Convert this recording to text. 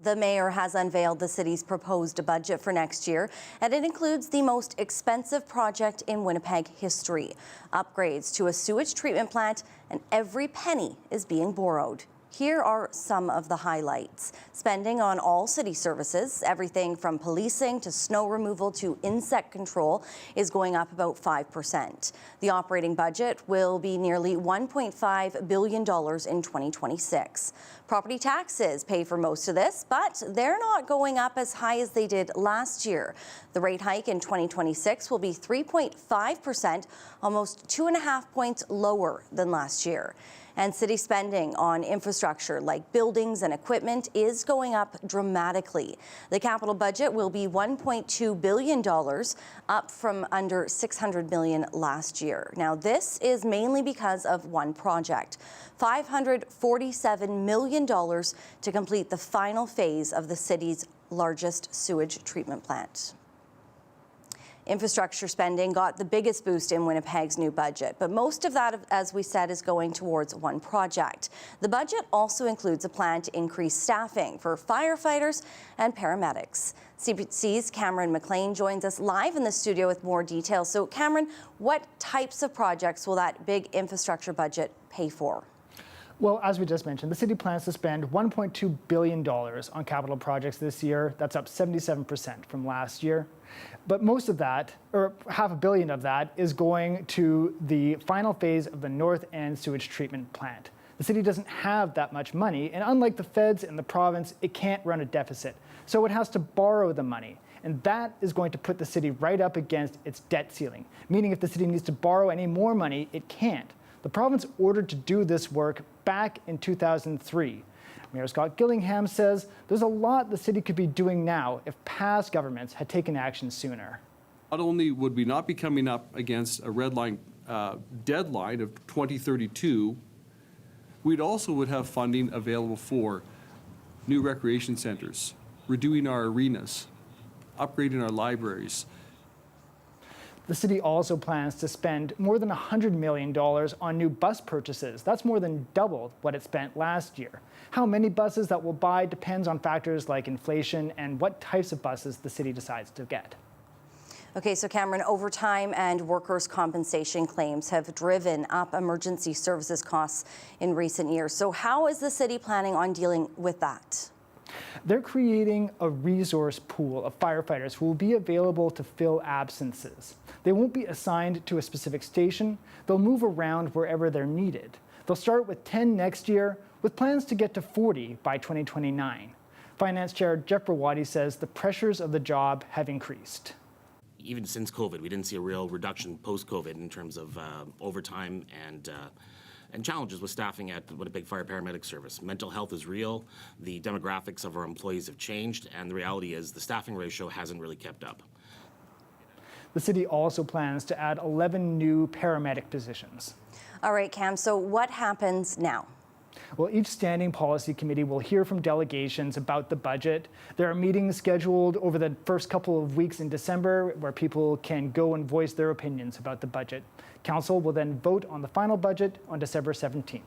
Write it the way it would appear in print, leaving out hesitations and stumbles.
The mayor has unveiled the city's proposed budget for next year, and it includes the most expensive project in Winnipeg history. Upgrades to a sewage treatment plant, and every penny is being borrowed. Here are some of the highlights. Spending on all city services, everything from policing to snow removal to insect control, is going up about 5%. The operating budget will be nearly $1.5 billion in 2026. Property taxes pay for most of this, but they're not going up as high as they did last year. The rate hike in 2026 will be 3.5%, almost 2.5 points lower than last year. And city spending on infrastructure like buildings and equipment is going up dramatically. The capital budget will be $1.2 billion, up from under $600 million last year. Now, this is mainly because of one project, $547 million to complete the final phase of the city's largest sewage treatment plant. Infrastructure spending got the biggest boost in Winnipeg's new budget, but most of that, as we said, is going towards one project. The budget also includes a plan to increase staffing for firefighters and paramedics. CBC's Cameron McLean joins us live in the studio with more details. So, Cameron, what types of projects will that big infrastructure budget pay for? Well, as we just mentioned, the city plans to spend $1.2 billion on capital projects this year. That's up 77% from last year. But most of that, or $500 million of that, is going to the final phase of the North End sewage treatment plant. The city doesn't have that much money, and unlike the feds and the province, it can't run a deficit. So it has to borrow the money. And that is going to put the city right up against its debt ceiling, meaning if the city needs to borrow any more money, it can't. The province ordered to do this work back in 2003. Mayor Scott Gillingham says there's a lot the city could be doing now if past governments had taken action sooner. Not only would we not be coming up against a red line deadline of 2032, we'd also would have funding available for new recreation centers, redoing our arenas, upgrading our libraries. The city also plans to spend more than $100 million on new bus purchases. That's more than double what it spent last year. How many buses that will buy depends on factors like inflation and what types of buses the city decides to get. Okay, so Cameron, overtime and workers' compensation claims have driven up emergency services costs in recent years. So how is the city planning on dealing with that? They're creating a resource pool of firefighters who will be available to fill absences. They won't be assigned to a specific station. They'll move around wherever they're needed. They'll start with 10 next year, with plans to get to 40 by 2029. Finance Chair Jeff Rawadi says the pressures of the job have increased. Even since COVID, we didn't see a real reduction post-COVID in terms of overtime and challenges with staffing at Winnipeg Fire Paramedic Service. Mental health is real, the demographics of our employees have changed, and the reality is the staffing ratio hasn't really kept up. The city also plans to add 11 new paramedic positions. All right, Cam, so what happens now? Well, each standing policy committee will hear from delegations about the budget. There are meetings scheduled over the first couple of weeks in December where people can go and voice their opinions about the budget. Council will then vote on the final budget on December 17th.